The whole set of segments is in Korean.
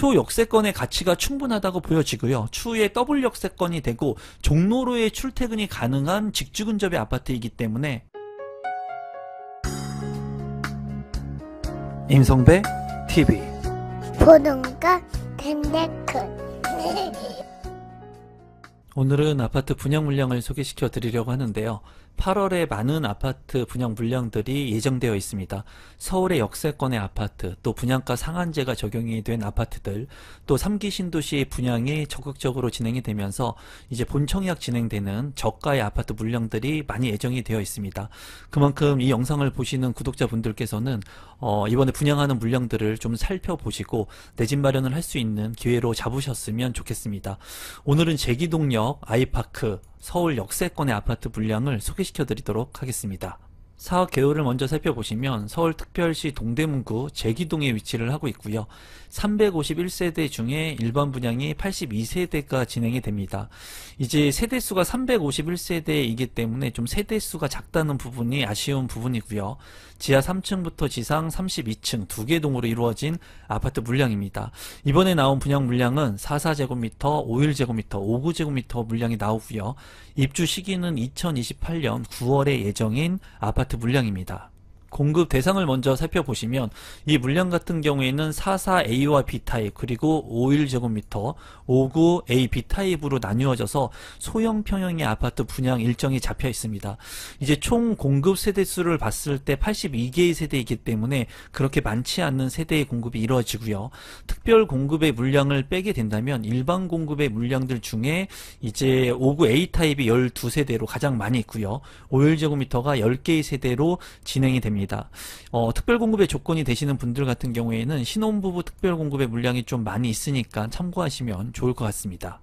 초역세권의 가치가 충분하다고 보여지고요. 추후에 더블 역세권이 되고 종로로의 출퇴근이 가능한 직주근접의 아파트이기 때문에 임성배 TV 보동과 댐데크 오늘은 아파트 분양 물량을 소개시켜 드리려고 하는데요. 8월에 많은 아파트 분양 물량들이 예정되어 있습니다. 서울의 역세권의 아파트, 또 분양가 상한제가 적용이 된 아파트들, 또 3기 신도시의 분양이 적극적으로 진행이 되면서 이제 본청약 진행되는 저가의 아파트 물량들이 많이 예정이 되어 있습니다. 그만큼 이 영상을 보시는 구독자분들께서는 이번에 분양하는 물량들을 좀 살펴보시고 내 집 마련을 할 수 있는 기회로 잡으셨으면 좋겠습니다. 오늘은 제기동역 아이파크 서울 역세권의 아파트 물량을 소개시켜 드리도록 하겠습니다. 사업 개요를 먼저 살펴보시면 서울특별시 동대문구 제기동에 위치를 하고 있고요. 351세대 중에 일반 분양이 82세대가 진행이 됩니다. 이제 세대수가 351세대이기 때문에 좀 세대수가 작다는 부분이 아쉬운 부분이고요. 지하 3층부터 지상 32층 2개 동으로 이루어진 아파트 물량입니다. 이번에 나온 분양 물량은 44제곱미터, 51제곱미터, 59제곱미터 물량이 나오고요. 입주 시기는 2028년 9월에 예정인 아파트 물량입니다. 공급 대상을 먼저 살펴보시면 이 물량 같은 경우에는 44A와 B타입 그리고 51제곱미터 59A B타입으로 나뉘어져서 소형 평형의 아파트 분양 일정이 잡혀 있습니다. 이제 총 공급 세대수를 봤을 때 82개의 세대이기 때문에 그렇게 많지 않는 세대의 공급이 이루어지고요. 특별 공급의 물량을 빼게 된다면 일반 공급의 물량들 중에 이제 59A 타입이 12세대로 가장 많이 있고요. 51제곱미터가 10개의 세대로 진행이 됩니다. 특별공급의 조건이 되시는 분들 같은 경우에는 신혼부부 특별공급의 물량이 좀 많이 있으니까 참고하시면 좋을 것 같습니다.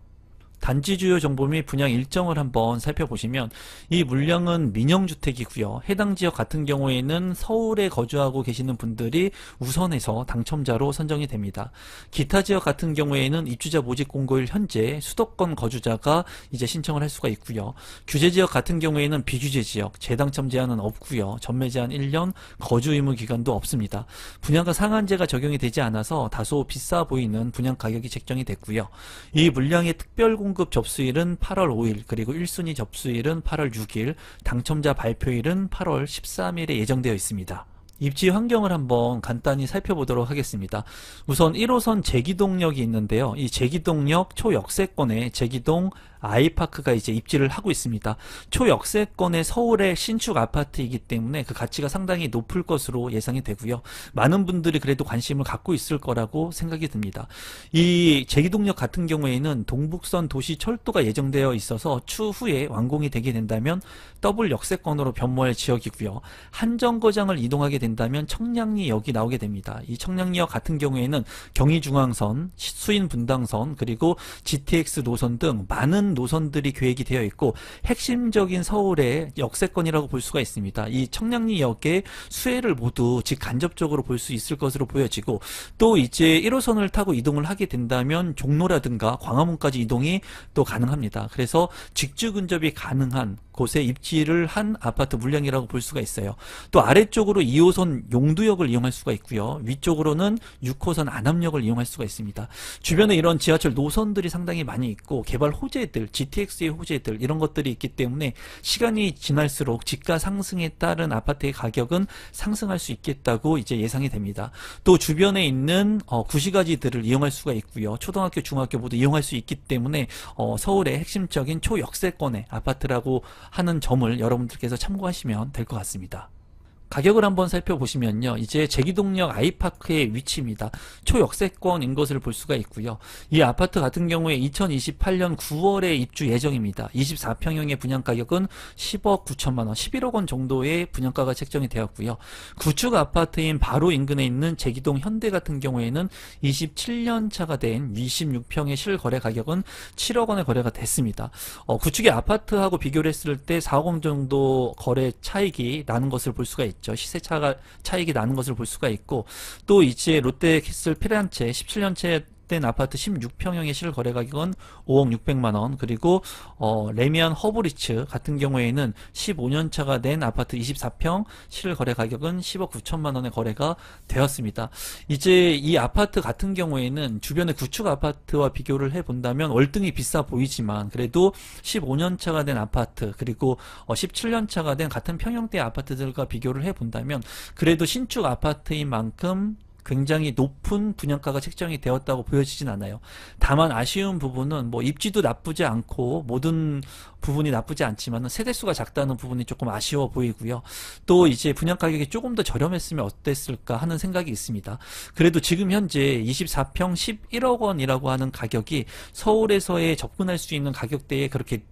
단지 주요 정보 및 분양 일정을 한번 살펴보시면 이 물량은 민영주택이고요. 해당 지역 같은 경우에는 서울에 거주하고 계시는 분들이 우선해서 당첨자로 선정이 됩니다. 기타 지역 같은 경우에는 입주자 모집 공고일 현재 수도권 거주자가 이제 신청을 할 수가 있고요. 규제 지역 같은 경우에는 비규제 지역, 재당첨 제한은 없고요. 전매 제한 1년, 거주 의무 기간도 없습니다. 분양가 상한제가 적용이 되지 않아서 다소 비싸 보이는 분양 가격이 책정이 됐고요. 이 물량의 특별 공급 접수일은 8월 5일 그리고 1순위 접수일은 8월 6일 당첨자 발표일은 8월 13일에 예정되어 있습니다. 입지 환경을 한번 간단히 살펴보도록 하겠습니다. 우선 1호선 제기동역이 있는데요. 이 제기동역 초역세권에 제기동 아이파크가 이제 입지를 하고 있습니다. 초역세권의 서울의 신축 아파트이기 때문에 그 가치가 상당히 높을 것으로 예상이 되고요. 많은 분들이 그래도 관심을 갖고 있을 거라고 생각이 듭니다. 이 제기동역 같은 경우에는 동북선 도시철도가 예정되어 있어서 추후에 완공이 되게 된다면 더블 역세권으로 변모할 지역이고요. 한정거장을 이동하게 된다면 청량리역이 나오게 됩니다. 이 청량리역 같은 경우에는 경의중앙선, 수인분당선, 그리고 GTX 노선 등 많은 노선들이 계획이 되어 있고 핵심적인 서울의 역세권이라고 볼 수가 있습니다. 이 청량리역의 수혜를 모두 직간접적으로 볼 수 있을 것으로 보여지고 또 이제 1호선을 타고 이동을 하게 된다면 종로라든가 광화문까지 이동이 또 가능합니다. 그래서 직주 근접이 가능한 곳에 입지를 한 아파트 물량이라고 볼 수가 있어요. 또 아래쪽으로 2호선 용두역을 이용할 수가 있고요. 위쪽으로는 6호선 안암역을 이용할 수가 있습니다. 주변에 이런 지하철 노선들이 상당히 많이 있고 개발 호재들, GTX의 호재들 이런 것들이 있기 때문에 시간이 지날수록 집가 상승에 따른 아파트의 가격은 상승할 수 있겠다고 이제 예상이 됩니다. 또 주변에 있는 구시가지들을 이용할 수가 있고요. 초등학교, 중학교 모두 이용할 수 있기 때문에 서울의 핵심적인 초역세권의 아파트라고 하는 점을 여러분들께서 참고하시면 될 것 같습니다. 가격을 한번 살펴보시면요. 이제 제기동역 아이파크의 위치입니다. 초역세권인 것을 볼 수가 있고요. 이 아파트 같은 경우에 2028년 9월에 입주 예정입니다. 24평형의 분양가격은 10억 9천만원, 11억 원 정도의 분양가가 책정이 되었고요. 구축 아파트인 바로 인근에 있는 제기동 현대 같은 경우에는 27년 차가 된 26평의 실거래 가격은 7억 원의 거래가 됐습니다. 구축의 아파트하고 비교를 했을 때 4억 원 정도 거래 차익이 나는 것을 볼 수가 있죠. 시세 차익이 나는 것을 볼 수가 있고 또 이제 롯데캐슬 피렌체 17년째 된 아파트 16평형의 실거래 가격은 5억 600만원, 그리고 레미안 허브리츠 같은 경우에는 15년차가 된 아파트 24평 실거래 가격은 10억 9천만원에 거래가 되었습니다. 이제 이 아파트 같은 경우에는 주변의 구축 아파트와 비교를 해본다면 월등히 비싸 보이지만, 그래도 15년차가 된 아파트 그리고 17년차가 된 같은 평형대 아파트들과 비교를 해본다면 그래도 신축 아파트인 만큼 굉장히 높은 분양가가 책정이 되었다고 보여지진 않아요. 다만 아쉬운 부분은 뭐 입지도 나쁘지 않고 모든 부분이 나쁘지 않지만 세대수가 작다는 부분이 조금 아쉬워 보이고요. 또 이제 분양가격이 조금 더 저렴했으면 어땠을까 하는 생각이 있습니다. 그래도 지금 현재 24평 11억 원이라고 하는 가격이 서울에서의 접근할 수 있는 가격대에 그렇게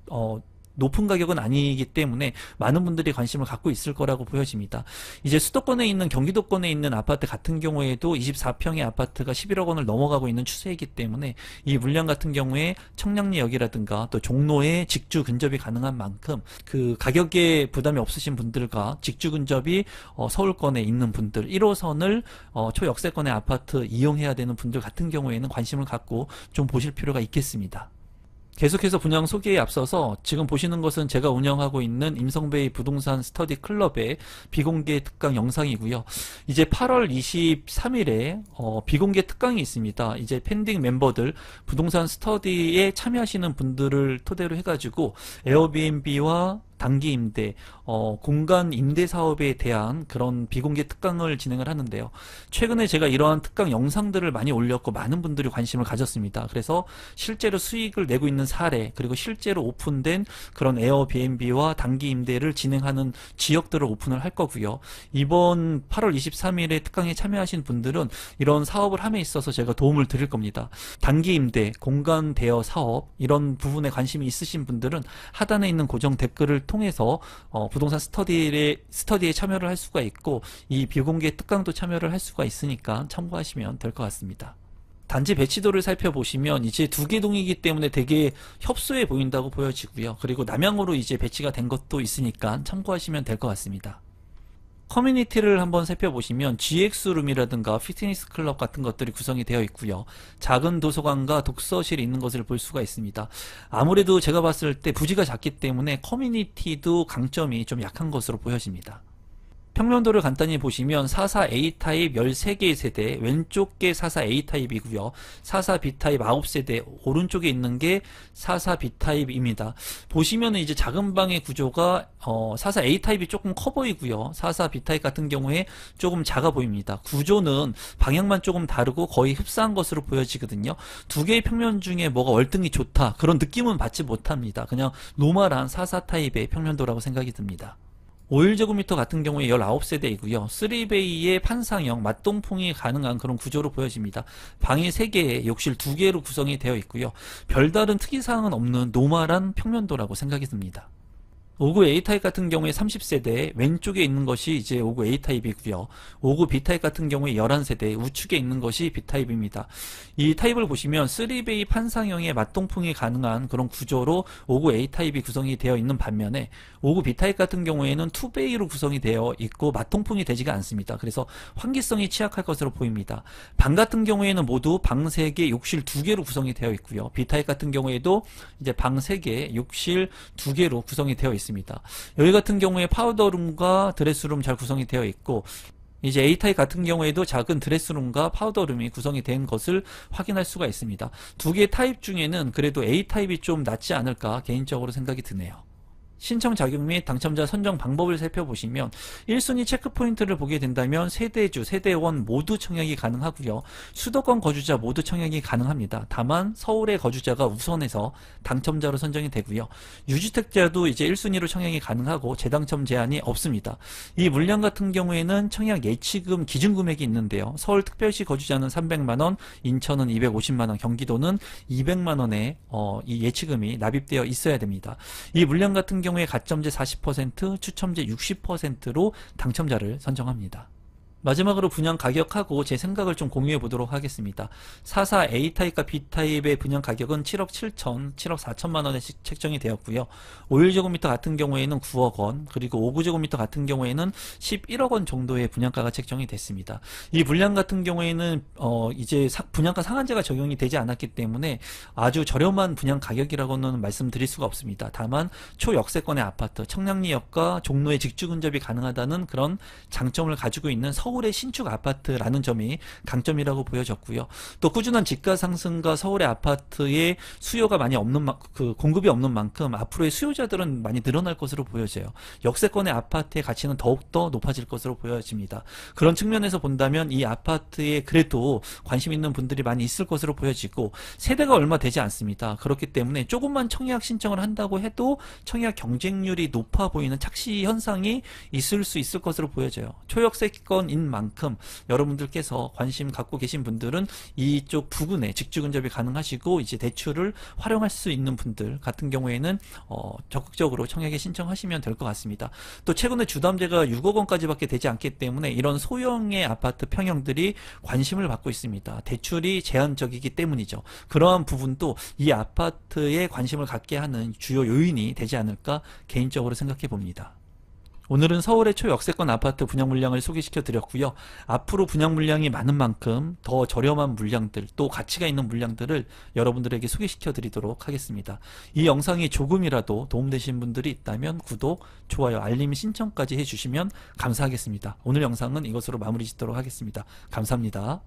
높은 가격은 아니기 때문에 많은 분들이 관심을 갖고 있을 거라고 보여집니다. 이제 수도권에 있는, 경기도권에 있는 아파트 같은 경우에도 24평의 아파트가 11억 원을 넘어가고 있는 추세이기 때문에 이 물량 같은 경우에 청량리역이라든가 또 종로에 직주 근접이 가능한 만큼 그 가격에 부담이 없으신 분들과 직주 근접이 서울권에 있는 분들, 1호선을 초역세권의 아파트 이용해야 되는 분들 같은 경우에는 관심을 갖고 좀 보실 필요가 있겠습니다. 계속해서 분양 소개에 앞서서 지금 보시는 것은 제가 운영하고 있는 임성베이 부동산 스터디 클럽의 비공개 특강 영상이고요. 이제 8월 23일에 비공개 특강이 있습니다. 이제 펜딩 멤버들, 부동산 스터디에 참여하시는 분들을 토대로 해가지고 에어비앤비와 단기 임대, 공간 임대 사업에 대한 그런 비공개 특강을 진행을 하는데요. 최근에 제가 이러한 특강 영상들을 많이 올렸고 많은 분들이 관심을 가졌습니다. 그래서 실제로 수익을 내고 있는 사례, 그리고 실제로 오픈된 그런 에어비앤비와 단기 임대를 진행하는 지역들을 오픈을 할 거고요. 이번 8월 23일에 특강에 참여하신 분들은 이런 사업을 함에 있어서 제가 도움을 드릴 겁니다. 단기 임대, 공간 대여 사업, 이런 부분에 관심이 있으신 분들은 하단에 있는 고정 댓글을 통해서 부동산 스터디에 참여를 할 수가 있고, 이 비공개 특강도 참여를 할 수가 있으니까 참고하시면 될 것 같습니다. 단지 배치도를 살펴보시면 이제 두 개 동이기 때문에 되게 협소해 보인다고 보여지고요. 그리고 남향으로 이제 배치가 된 것도 있으니까 참고하시면 될 것 같습니다. 커뮤니티를 한번 살펴보시면 GX룸이라든가 피트니스 클럽 같은 것들이 구성이 되어 있고요. 작은 도서관과 독서실이 있는 것을 볼 수가 있습니다. 아무래도 제가 봤을 때 부지가 작기 때문에 커뮤니티도 강점이 좀 약한 것으로 보여집니다. 평면도를 간단히 보시면 44A 타입 13개의 세대, 왼쪽 게 44A 타입이고요. 44B 타입 9세대, 오른쪽에 있는 게 44B 타입입니다. 보시면은 이제 작은 방의 구조가 44A 타입이 조금 커 보이고요. 44B 타입 같은 경우에 조금 작아 보입니다. 구조는 방향만 조금 다르고 거의 흡사한 것으로 보여지거든요. 두 개의 평면 중에 뭐가 월등히 좋다, 그런 느낌은 받지 못합니다. 그냥 노멀한 44 타입의 평면도라고 생각이 듭니다. 51제곱미터 같은 경우에 19세대이고요. 3베이의 판상형, 맞동풍이 가능한 그런 구조로 보여집니다. 방이 3개, 욕실 2개로 구성이 되어 있고요. 별다른 특이사항은 없는 노멀한 평면도라고 생각이 듭니다. 59 A타입 같은 경우에 30세대, 왼쪽에 있는 것이 이제 59 A타입이고요. 59 B타입 같은 경우에 11세대, 우측에 있는 것이 B타입입니다. 이 타입을 보시면 3베이 판상형의 맞동풍이 가능한 그런 구조로 59 A타입이 구성이 되어 있는 반면에 59 B타입 같은 경우에는 2베이로 구성이 되어 있고 맞동풍이 되지가 않습니다. 그래서 환기성이 취약할 것으로 보입니다. 방 같은 경우에는 모두 방 3개, 욕실 2개로 구성이 되어 있고요. B타입 같은 경우에도 이제 방 3개, 욕실 2개로 구성이 되어 있습니다. 여기 같은 경우에 파우더룸과 드레스룸 잘 구성이 되어 있고, 이제 A타입 같은 경우에도 작은 드레스룸과 파우더룸이 구성이 된 것을 확인할 수가 있습니다. 두 개의 타입 중에는 그래도 A타입이 좀 낫지 않을까 개인적으로 생각이 드네요. 신청 자격 및 당첨자 선정 방법을 살펴보시면 1순위 체크포인트를 보게 된다면 세대주, 세대원 모두 청약이 가능하고요. 수도권 거주자 모두 청약이 가능합니다. 다만 서울의 거주자가 우선해서 당첨자로 선정이 되고요. 유주택자도 이제 1순위로 청약이 가능하고 재당첨 제한이 없습니다. 이 물량 같은 경우에는 청약 예치금 기준 금액이 있는데요. 서울특별시 거주자는 300만원, 인천은 250만원, 경기도는 200만원의 이 예치금이 납입되어 있어야 됩니다. 이 물량 같은 경우에 가점제 40%, 추첨제 60%로 당첨자를 선정합니다. 마지막으로 분양 가격하고 제 생각을 좀 공유해 보도록 하겠습니다. 44 A타입과 B타입의 분양 가격은 7억 7천, 7억 4천만 원에 책정이 되었고요. 51제곱미터 같은 경우에는 9억 원, 그리고 59제곱미터 같은 경우에는 11억 원 정도의 분양가가 책정이 됐습니다. 이 분양 같은 경우에는 이제 분양가 상한제가 적용이 되지 않았기 때문에 아주 저렴한 분양 가격이라고는 말씀드릴 수가 없습니다. 다만 초역세권의 아파트, 청량리역과 종로에 직주 근접이 가능하다는 그런 장점을 가지고 있는 서울의 신축 아파트라는 점이 강점이라고 보여졌고요. 또 꾸준한 집가 상승과 서울의 아파트의 수요가 많이 없는 공급이 없는 만큼 앞으로의 수요자들은 많이 늘어날 것으로 보여져요. 역세권의 아파트의 가치는 더욱더 높아질 것으로 보여집니다. 그런 측면에서 본다면 이 아파트에 그래도 관심 있는 분들이 많이 있을 것으로 보여지고 세대가 얼마 되지 않습니다. 그렇기 때문에 조금만 청약 신청을 한다고 해도 청약 경쟁률이 높아 보이는 착시 현상이 있을 수 있을 것으로 보여져요. 초역세권인 만큼 여러분들께서 관심 갖고 계신 분들은 이쪽 부근에 직주 근접이 가능하시고 이제 대출을 활용할 수 있는 분들 같은 경우에는 적극적으로 청약에 신청하시면 될 것 같습니다. 또 최근에 주담대가 6억 원까지밖에 되지 않기 때문에 이런 소형의 아파트 평형들이 관심을 받고 있습니다. 대출이 제한적이기 때문이죠. 그러한 부분도 이 아파트에 관심을 갖게 하는 주요 요인이 되지 않을까 개인적으로 생각해 봅니다. 오늘은 서울의 초역세권 아파트 분양 물량을 소개시켜 드렸고요. 앞으로 분양 물량이 많은 만큼 더 저렴한 물량들, 또 가치가 있는 물량들을 여러분들에게 소개시켜 드리도록 하겠습니다. 이 영상이 조금이라도 도움되신 분들이 있다면 구독, 좋아요, 알림 신청까지 해주시면 감사하겠습니다. 오늘 영상은 이것으로 마무리 짓도록 하겠습니다. 감사합니다.